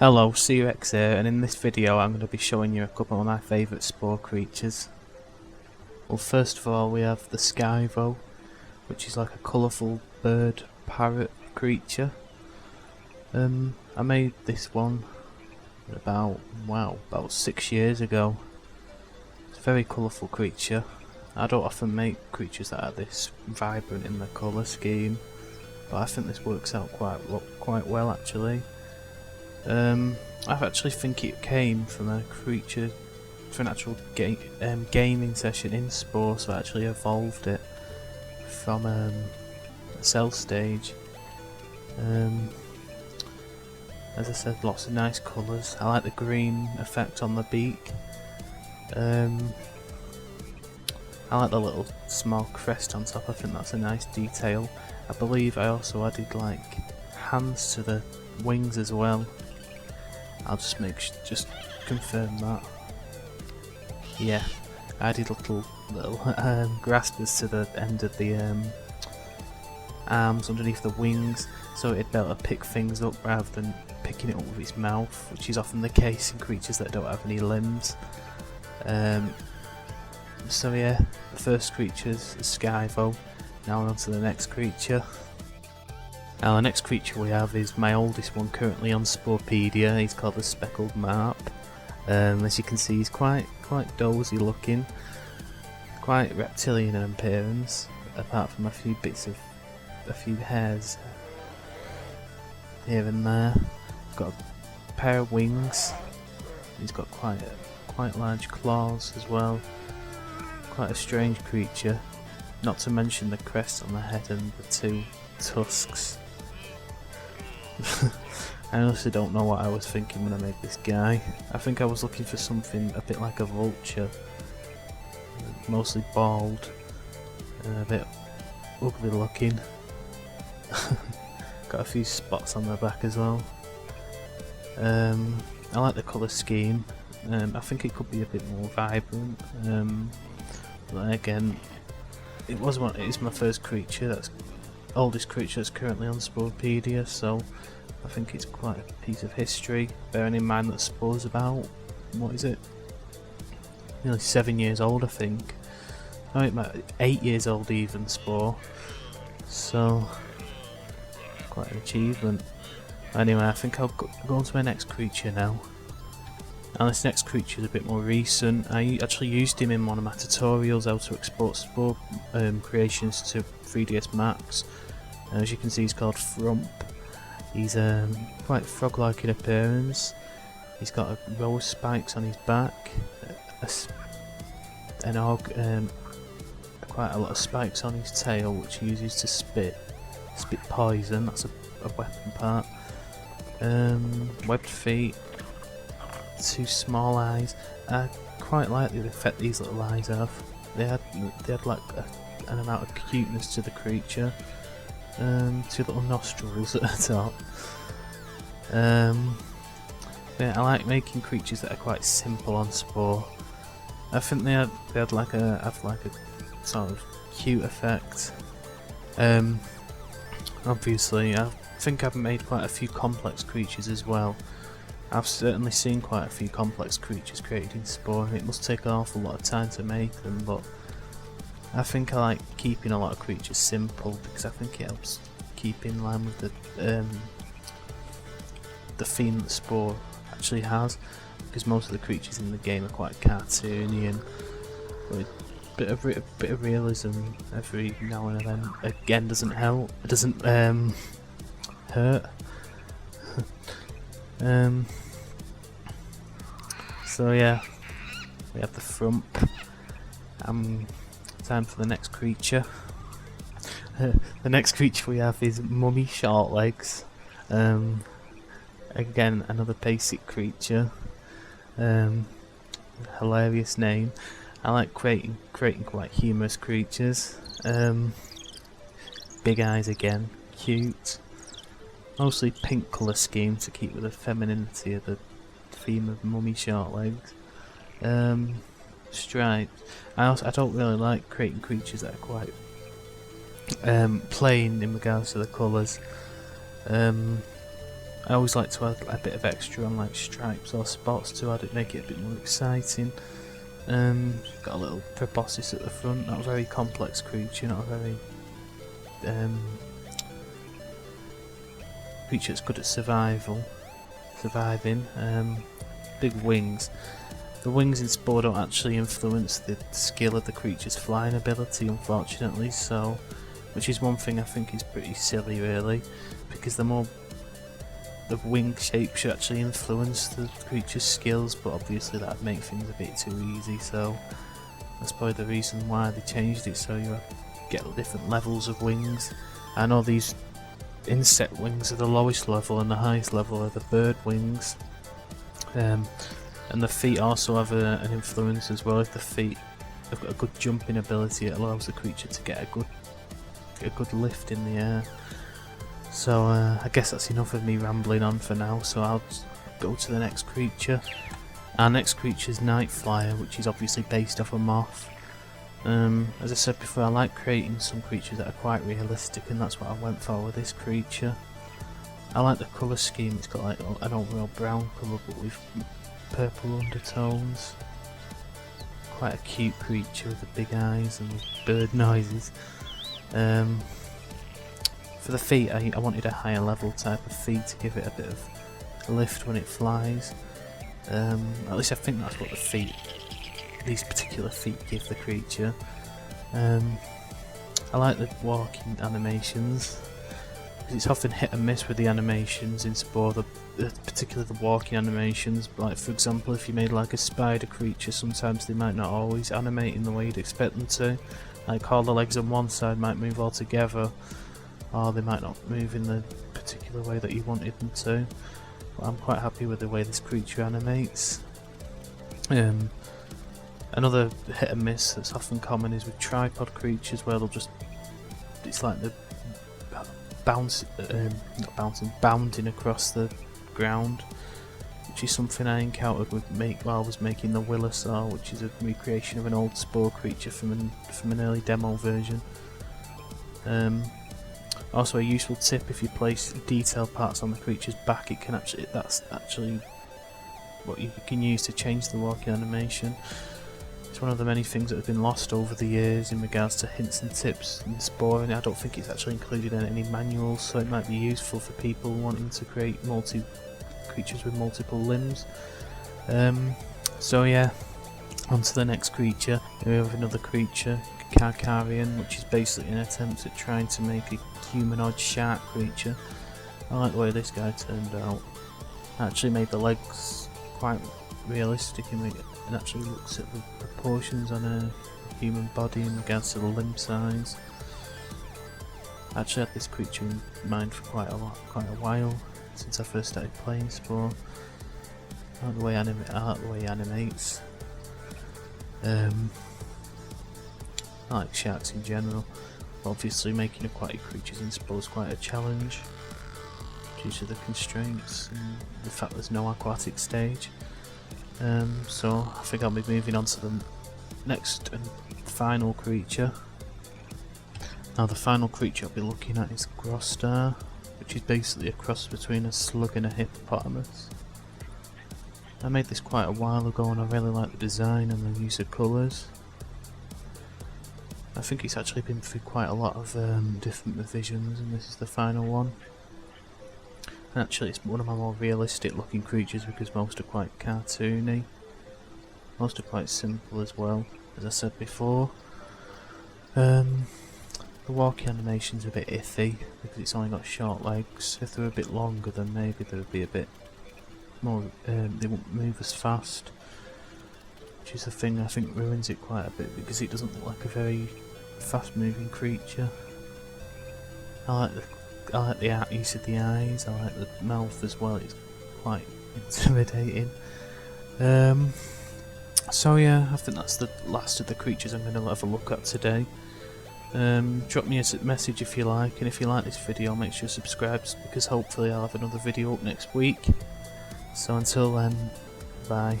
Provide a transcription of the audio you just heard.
Hello, CUX here, and in this video I'm going to be showing you a couple of my favourite Spore creatures. Well, first of all we have the Skyvo, which is like a colourful bird parrot creature. I made this one about 6 years ago. It's a very colourful creature. I don't often make creatures that are this vibrant in the colour scheme, but I think this works out quite well actually. I actually think it came from a creature, from an actual gaming session in Spore, so I actually evolved it from a cell stage. As I said, lots of nice colours. I like the green effect on the beak. I like the little small crest on top, I think that's a nice detail. I believe I also added like hands to the wings as well. I'll just confirm that. Yeah, I added little graspers to the end of the arms underneath the wings, so it'd be able to pick things up rather than picking it up with its mouth, which is often the case in creatures that don't have any limbs. So yeah, the first creature's the Skyvo. Now on to the next creature. Now the next creature we have is my oldest one currently on Sporepedia. He's called the Speckled Marp. As you can see, he's quite dozy looking, quite reptilian in appearance, apart from a few hairs here and there. He's got a pair of wings. He's got quite large claws as well. Quite a strange creature. Not to mention the crest on the head and the two tusks. I honestly don't know what I was thinking when I made this guy. I think I was looking for something a bit like a vulture, mostly bald and a bit ugly looking. Got a few spots on the back as well. I like the colour scheme. I think it could be a bit more vibrant. But again, it is my first creature, oldest creature that's currently on Sporepedia, so I think it's quite a piece of history, bearing in mind that Spore's about, what is it, nearly 7 years old I think. Oh, it might be 8 years old even, Spore, so quite an achievement. Anyway, I think I'll go on to my next creature now. Now this next creature is a bit more recent. I actually used him in one of my tutorials how to export Spore creations to 3ds Max. As you can see, he's called Frump. He's quite frog-like in appearance. He's got a row of spikes on his back, quite a lot of spikes on his tail, which he uses to spit poison. That's a weapon part. Webbed feet. 2 small eyes. I quite like the effect these little eyes have. They had like an amount of cuteness to the creature. 2 little nostrils at the top. Yeah, I like making creatures that are quite simple on Spore. I think they have like a sort of cute effect. Obviously, I think I've made quite a few complex creatures as well. I've certainly seen quite a few complex creatures created in Spore, and it must take an awful lot of time to make them, but I think I like keeping a lot of creatures simple because I think it helps keep in line with the theme that Spore actually has, because most of the creatures in the game are quite cartoony and with a bit of realism every now and then again doesn't help. It doesn't hurt. So yeah, we have the Frump. Time for the next creature. The next creature we have is Mummy Shortlegs. Again, another basic creature. Hilarious name. I like creating quite humorous creatures. Big eyes again, cute. Mostly pink colour scheme to keep with the femininity of the theme of Mummy Shortlegs. Stripes. I don't really like creating creatures that are quite plain in regards to the colours. I always like to add a bit of extra on like stripes or spots to make it a bit more exciting. Got a little proboscis at the front, not a very complex creature, not a very creature that's good at surviving. Big wings. The wings in Spore don't actually influence the skill of the creature's flying ability, unfortunately, so which is one thing I think is pretty silly really, because the wing shape should actually influence the creature's skills, but obviously that would make things a bit too easy, so that's probably the reason why they changed it, so you get different levels of wings. I know these insect wings are the lowest level and the highest level are the bird wings. And the feet also have an influence as well. If the feet have got a good jumping ability, it allows the creature to get a good lift in the air. So I guess that's enough of me rambling on for now, so I'll go to the next creature. Our next creature is Nightflyer, which is obviously based off a moth. As I said before, I like creating some creatures that are quite realistic, and that's what I went for with this creature. I like the colour scheme. It's got like an overall brown colour but with purple undertones. Quite a cute creature with the big eyes and the bird noises. For the feet, I wanted a higher level type of feet to give it a bit of a lift when it flies. At least I think that's what these particular feet give the creature. I like the walking animations. It's often hit and miss with the animations in Spore, particularly the walking animations. Like for example, if you made like a spider creature, sometimes they might not always animate in the way you'd expect them to. Like all the legs on one side might move all together, or they might not move in the particular way that you wanted them to. But I'm quite happy with the way this creature animates. Another hit and miss that's often common is with tripod creatures, where it's like the bounding across the ground, which is something I encountered while I was making the Willosaur, which is a recreation of an old Spore creature from an early demo version. Also a useful tip: if you place detail parts on the creature's back, that's actually what you can use to change the walking animation. It's one of the many things that have been lost over the years in regards to hints and tips in Spore, and I don't think it's actually included in any manuals, so it might be useful for people wanting to create creatures with multiple limbs. So yeah, on to the next creature. We have another creature, Carcarian, which is basically an attempt at trying to make a humanoid shark creature. I like the way this guy turned out. I actually made the legs quite realistic and actually looks at the proportions on a human body in regards to the limb size. I actually had this creature in mind for quite a while, since I first started playing Spore. I like the way he animates. I like sharks in general. Obviously making aquatic creatures in Spore is quite a challenge due to the constraints and the fact there's no aquatic stage. So I think I'll be moving on to the next and final creature. Now the final creature I'll be looking at is Grostar, which is basically a cross between a slug and a hippopotamus. I made this quite a while ago and I really like the design and the use of colours. I think it's actually been through quite a lot of different revisions, and this is the final one. And actually it's one of my more realistic looking creatures because most are quite cartoony. Most are quite simple as well, as I said before. The walking animation's a bit iffy because it's only got short legs. If they were a bit longer then maybe they would be a bit more, they wouldn't move as fast. Which is the thing I think ruins it quite a bit because it doesn't look like a very fast moving creature. I like the use of the eyes, I like the mouth as well, it's quite intimidating. So yeah, I think that's the last of the creatures I'm going to have a look at today. Drop me a message if you like, and if you like this video make sure to subscribe because hopefully I'll have another video up next week. So until then, bye.